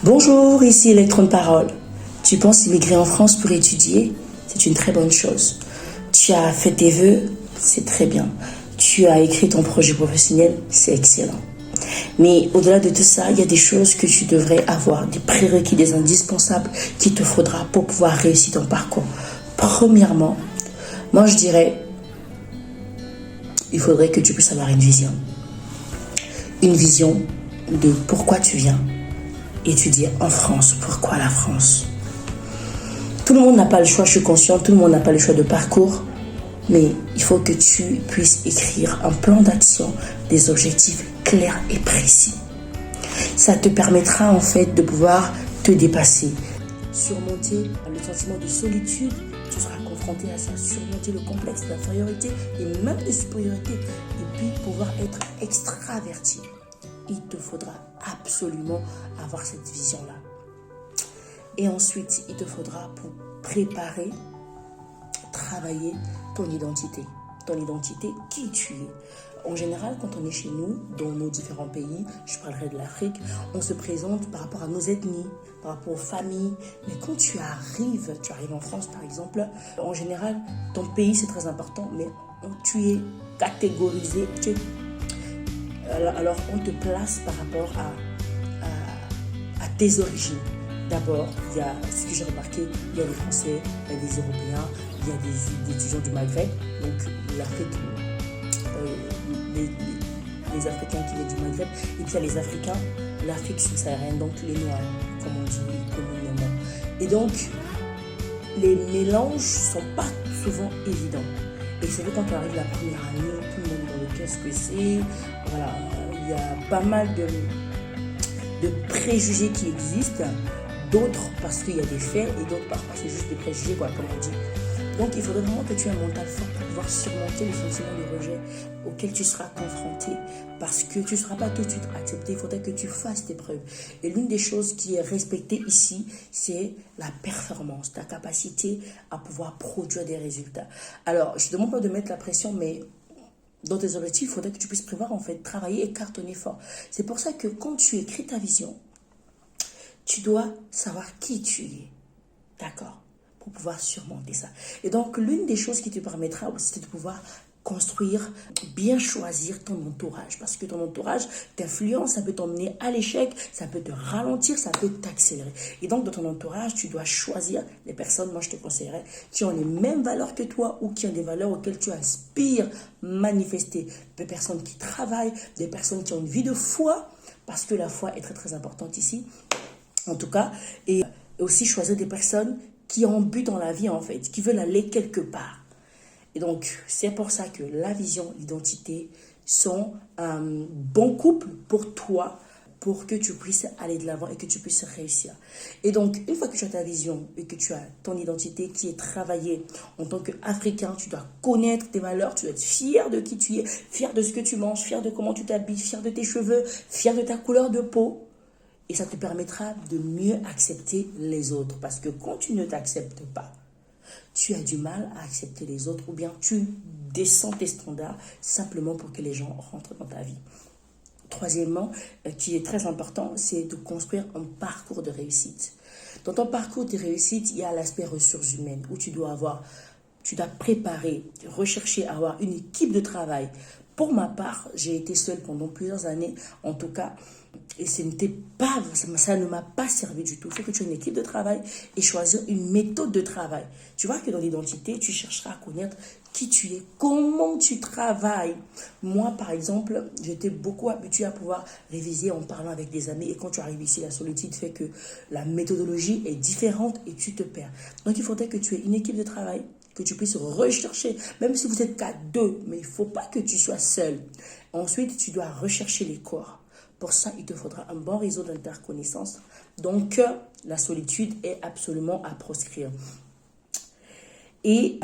Bonjour, ici Electron Parole. Tu penses immigrer en France pour étudier? C'est une très bonne chose. Tu as fait tes vœux? C'est très bien. Tu as écrit ton projet professionnel? C'est excellent. Mais au-delà de tout ça, il y a des choses que tu devrais avoir, des prérequis, des indispensables qu'il te faudra pour pouvoir réussir ton parcours. Premièrement, moi je dirais, il faudrait que tu puisses avoir une vision. Une vision de pourquoi tu viens étudier en France. Pourquoi la France? Tout le monde n'a pas le choix, je suis consciente, tout le monde n'a pas le choix de parcours, mais il faut que tu puisses écrire un plan d'action, des objectifs clairs et précis. Ça te permettra en fait de pouvoir te dépasser, surmonter le sentiment de solitude, tu seras confronté à ça, surmonter le complexe d'infériorité et même de supériorité, et puis pouvoir être extraverti. Il te faudra absolument avoir cette vision-là. Et ensuite, il te faudra pour préparer, travailler ton identité. Ton identité, qui tu es. En général, quand on est chez nous, dans nos différents pays, je parlerai de l'Afrique, on se présente par rapport à nos ethnies, par rapport aux familles. Mais quand tu arrives en France par exemple, en général, ton pays c'est très important, mais tu es catégorisé, alors on te place par rapport à tes origines. D'abord, il y a ce que j'ai remarqué, il y a les Français, il y a des Européens, il y a des étudiants du Maghreb, donc l'Afrique, les Africains qui viennent du Maghreb, et puis il y a les Africains, l'Afrique subsaharienne, donc les Noirs, comme on dit communément. Et donc, les mélanges ne sont pas souvent évidents. Et c'est vrai quand on arrive la première année, tout le monde dans le qu'est-ce que c'est, voilà, il y a pas mal de préjugés qui existent. D'autres parce qu'il y a des faits et d'autres parce que c'est juste des préjugés, comme on dit. Donc il faudrait vraiment que tu aies un mental fort pour pouvoir surmonter les sentiments de rejet auxquels tu seras confronté, parce que tu ne seras pas tout de suite accepté, il faudrait que tu fasses tes preuves. Et l'une des choses qui est respectée ici, c'est la performance, ta capacité à pouvoir produire des résultats. Alors, je ne demande pas de mettre la pression, mais dans tes objectifs, il faudrait que tu puisses prévoir, en fait, travailler et cartonner fort. C'est pour ça que quand tu écris ta vision, tu dois savoir qui tu es, d'accord, pour pouvoir surmonter ça. Et donc, l'une des choses qui te permettra aussi, c'est de pouvoir construire, bien choisir ton entourage. Parce que ton entourage t'influence, ça peut t'emmener à l'échec, ça peut te ralentir, ça peut t'accélérer. Et donc, dans ton entourage, tu dois choisir les personnes, moi je te conseillerais, qui ont les mêmes valeurs que toi ou qui ont des valeurs auxquelles tu aspires manifester. Des personnes qui travaillent, des personnes qui ont une vie de foi, parce que la foi est très très importante ici. En tout cas, et aussi choisir des personnes qui ont un but dans la vie en fait, qui veulent aller quelque part. Et donc, c'est pour ça que la vision, l'identité sont un bon couple pour toi, pour que tu puisses aller de l'avant et que tu puisses réussir. Et donc, une fois que tu as ta vision et que tu as ton identité qui est travaillée en tant qu'Africain, tu dois connaître tes valeurs, tu dois être fier de qui tu es, fier de ce que tu manges, fier de comment tu t'habilles, fier de tes cheveux, fier de ta couleur de peau. Et ça te permettra de mieux accepter les autres. Parce que quand tu ne t'acceptes pas, tu as du mal à accepter les autres ou bien tu descends tes standards simplement pour que les gens rentrent dans ta vie. Troisièmement, qui est très important, c'est de construire un parcours de réussite. Dans ton parcours de réussite, il y a l'aspect ressources humaines où tu dois préparer, rechercher, avoir une équipe de travail. Pour ma part, j'ai été seule pendant plusieurs années, en tout cas, et ça ne m'a pas servi du tout. Il faut que tu aies une équipe de travail et choisir une méthode de travail. Tu vois que dans l'identité, tu chercheras à connaître qui tu es, comment tu travailles. Moi, par exemple, j'étais beaucoup habituée à pouvoir réviser en parlant avec des amis. Et quand tu arrives ici, la solitude fait que la méthodologie est différente et tu te perds. Donc, il faudrait que tu aies une équipe de travail, que tu puisses rechercher, même si vous êtes qu'à deux, mais il ne faut pas que tu sois seul. Ensuite, tu dois rechercher les corps. Pour ça, il te faudra un bon réseau d'interconnaissance. Donc, la solitude est absolument à proscrire. Et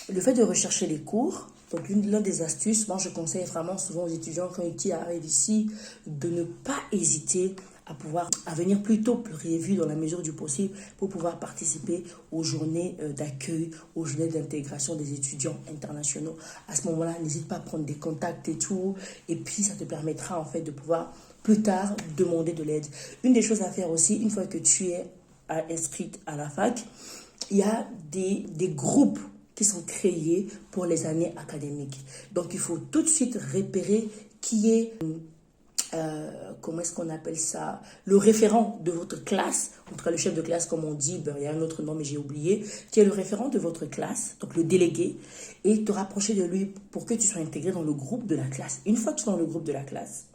le fait de rechercher les cours, donc l'une des astuces, moi je conseille vraiment souvent aux étudiants qui arrivent ici de ne pas hésiter à venir plus tôt prévu dans la mesure du possible pour pouvoir participer aux journées d'accueil, aux journées d'intégration des étudiants internationaux. À ce moment-là, n'hésite pas à prendre des contacts et tout. Et puis, ça te permettra en fait de pouvoir plus tard demander de l'aide. Une des choses à faire aussi, une fois que tu es inscrite à la fac, il y a des groupes qui sont créés pour les années académiques. Donc, il faut tout de suite repérer qui est, comment est-ce qu'on appelle ça, le référent de votre classe, en tout cas le chef de classe comme on dit, il y a un autre nom mais j'ai oublié, qui est le référent de votre classe, donc le délégué, et te rapprocher de lui pour que tu sois intégré dans le groupe de la classe. Une fois que tu es dans le groupe de la classe,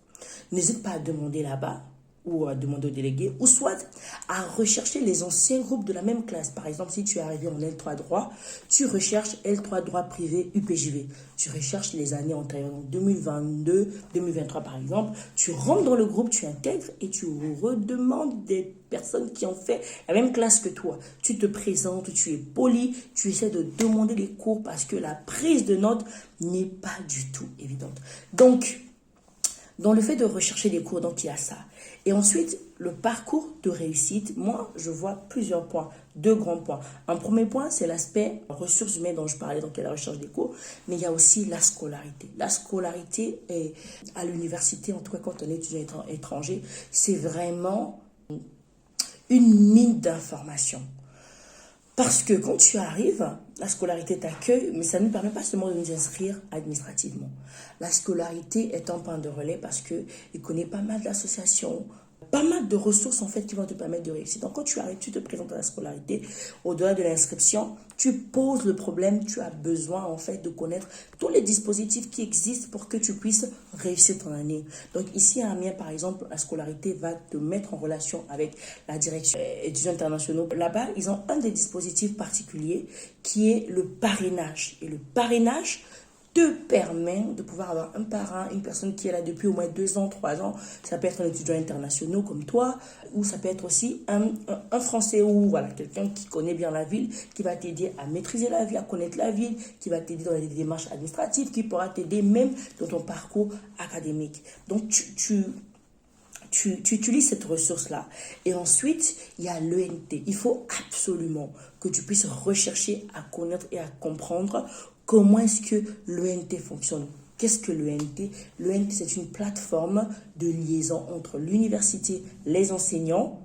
n'hésite pas à demander là-bas, ou à demander au délégué, ou soit à rechercher les anciens groupes de la même classe. Par exemple, si tu es arrivé en L3 droit, tu recherches L3 droit privé UPJV. Tu recherches les années antérieures, donc 2022, 2023 par exemple. Tu rentres dans le groupe, tu intègres et tu redemandes des personnes qui ont fait la même classe que toi. Tu te présentes, tu es poli, tu essaies de demander les cours parce que la prise de notes n'est pas du tout évidente. Donc, dans le fait de rechercher des cours, donc il y a ça. Et ensuite, le parcours de réussite, moi, je vois plusieurs points, deux grands points. Un premier point, c'est l'aspect ressources humaines dont je parlais, donc il y a la recherche des cours, mais il y a aussi la scolarité. La scolarité est, à l'université, en tout cas quand on est étudiant étranger, c'est vraiment une mine d'informations. Parce que quand tu arrives, la scolarité t'accueille, mais ça ne permet pas seulement de nous inscrire administrativement. La scolarité est un point de relais parce qu'il connaît pas mal d'associations, pas mal de ressources en fait qui vont te permettre de réussir. Donc quand tu arrives, tu te présentes à la scolarité, au-delà de l'inscription, tu poses le problème, tu as besoin en fait de connaître tous les dispositifs qui existent pour que tu puisses réussir ton année. Donc ici à Amiens par exemple, la scolarité va te mettre en relation avec la direction étudiants internationaux. Là-bas, ils ont un des dispositifs particuliers qui est le parrainage. Et le parrainage te permet de pouvoir avoir un parrain, une personne qui est là depuis au moins 2 ans, 3 ans. Ça peut être un étudiant international comme toi, ou ça peut être aussi un Français ou voilà, quelqu'un qui connaît bien la ville, qui va t'aider à maîtriser la ville, à connaître la ville, qui va t'aider dans les démarches administratives, qui pourra t'aider même dans ton parcours académique. Donc, tu utilises cette ressource-là. Et ensuite, il y a l'ENT. Il faut absolument que tu puisses rechercher à connaître et à comprendre comment est-ce que l'ENT fonctionne. Qu'est-ce que l'ENT? L'ENT, c'est une plateforme de liaison entre l'université, les enseignants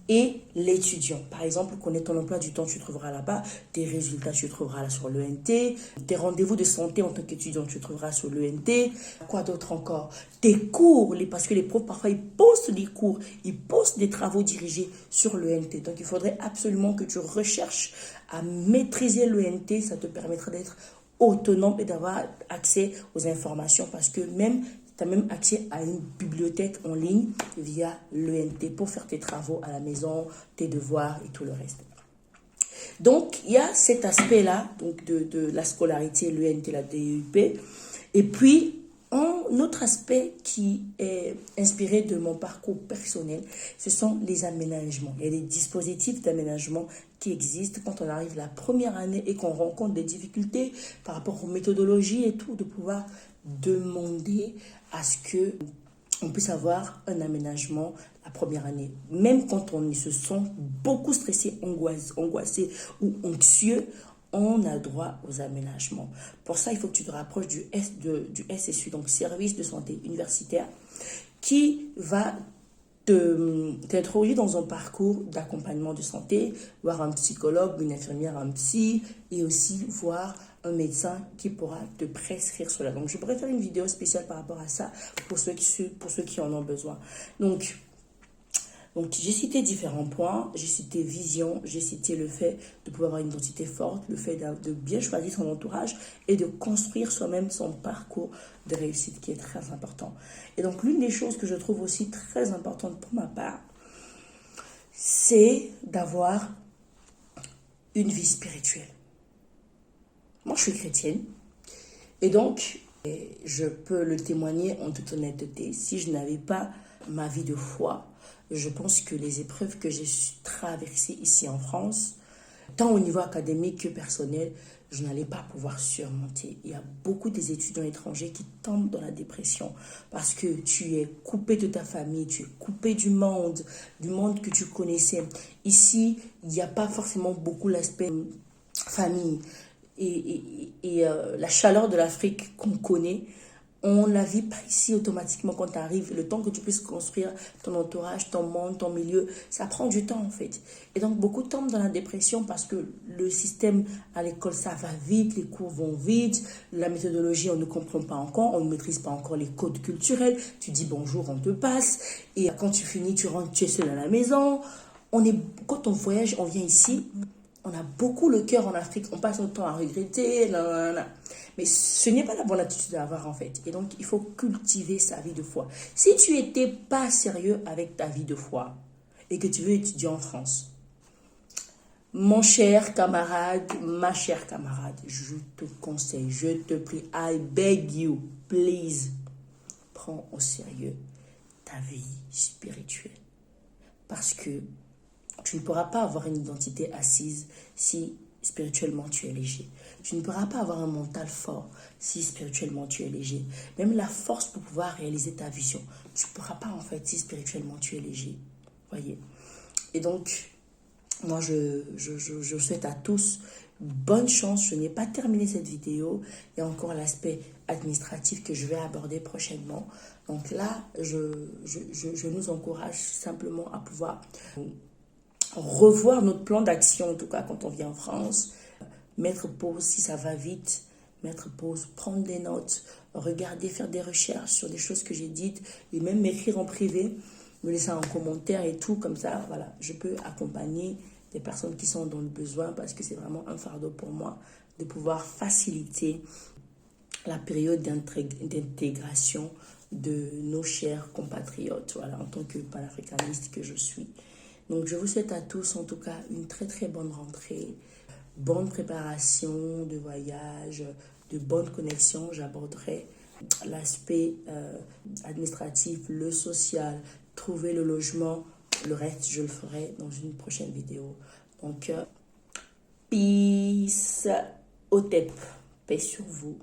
et l'étudiant. Par exemple, connaître ton emploi du temps, tu trouveras là-bas. Tes résultats, tu trouveras là sur l'ENT. Tes rendez-vous de santé en tant qu'étudiant, tu trouveras sur l'ENT. Quoi d'autre encore? Tes cours, parce que les profs, parfois, ils postent des cours, ils postent des travaux dirigés sur l'ENT. Donc, il faudrait absolument que tu recherches à maîtriser l'ENT. Ça te permettra d'être autonome et d'avoir accès aux informations parce que tu as même accès à une bibliothèque en ligne via l'ENT pour faire tes travaux à la maison, tes devoirs et tout le reste. Donc, il y a cet aspect-là donc de la scolarité, l'ENT, la DUP. Et puis, un autre aspect qui est inspiré de mon parcours personnel, ce sont les aménagements. Il y a des dispositifs d'aménagement qui existent quand on arrive la première année et qu'on rencontre des difficultés par rapport aux méthodologies et tout, de pouvoir demander à ce que on puisse avoir un aménagement la première année. Même quand on se sent beaucoup stressé, angoissé ou anxieux, on a droit aux aménagements. Pour ça, il faut que tu te rapproches du SSU, donc Service de santé universitaire, qui va t'introduire dans un parcours d'accompagnement de santé, voir un psychologue, une infirmière, un psy, et aussi voir un médecin qui pourra te prescrire cela. Donc, je pourrais faire une vidéo spéciale par rapport à ça pour ceux qui en ont besoin. Donc, j'ai cité différents points, j'ai cité vision, j'ai cité le fait de pouvoir avoir une identité forte, le fait de bien choisir son entourage et de construire soi-même son parcours de réussite qui est très important. Et donc, l'une des choses que je trouve aussi très importante pour ma part, c'est d'avoir une vie spirituelle. Moi, je suis chrétienne et donc, je peux le témoigner en toute honnêteté, si je n'avais pas ma vie de foi, je pense que les épreuves que j'ai traversées ici en France, tant au niveau académique que personnel, je n'allais pas pouvoir surmonter. Il y a beaucoup des étudiants étrangers qui tombent dans la dépression parce que tu es coupé de ta famille, tu es coupé du monde que tu connaissais. Ici, il n'y a pas forcément beaucoup l'aspect famille et la chaleur de l'Afrique qu'on connaît. On la vit pas ici automatiquement quand tu arrives. Le temps que tu puisses construire ton entourage, ton monde, ton milieu, ça prend du temps en fait. Et donc beaucoup tombent dans la dépression parce que le système à l'école, ça va vite, les cours vont vite, la méthodologie, on ne comprend pas encore, on ne maîtrise pas encore les codes culturels. Tu dis bonjour, on te passe. Et quand tu finis, tu rentres, tu es seul à la maison. Quand on voyage, on vient ici, on a beaucoup le cœur en Afrique, on passe notre temps à regretter, nanana. Mais ce n'est pas la bonne attitude à avoir en fait. Et donc, il faut cultiver sa vie de foi. Si tu n'étais pas sérieux avec ta vie de foi et que tu veux étudier en France, mon cher camarade, ma chère camarade, je te conseille, je te prie, I beg you, please, prends au sérieux ta vie spirituelle. Parce que tu ne pourras pas avoir une identité assise si spirituellement tu es léger. Tu ne pourras pas avoir un mental fort si spirituellement tu es léger. Même la force pour pouvoir réaliser ta vision, tu ne pourras pas en fait si spirituellement tu es léger. Voyez. Et donc, moi je souhaite à tous bonne chance. Je n'ai pas terminé cette vidéo. Il y a encore l'aspect administratif que je vais aborder prochainement. Donc là, je nous encourage simplement à pouvoir revoir notre plan d'action, en tout cas quand on vient en France, mettre pause si ça va vite, mettre pause, prendre des notes, regarder, faire des recherches sur des choses que j'ai dites, et même m'écrire en privé, me laisser un commentaire et tout, comme ça, voilà, je peux accompagner des personnes qui sont dans le besoin parce que c'est vraiment un fardeau pour moi de pouvoir faciliter la période d'intégration de nos chers compatriotes, voilà, en tant que panafricaniste que je suis. Donc, je vous souhaite à tous, en tout cas, une très, très bonne rentrée, bonne préparation de voyage, de bonnes connexions. J'aborderai l'aspect administratif, le social, trouver le logement. Le reste, je le ferai dans une prochaine vidéo. Donc, peace, Otep, paix sur vous.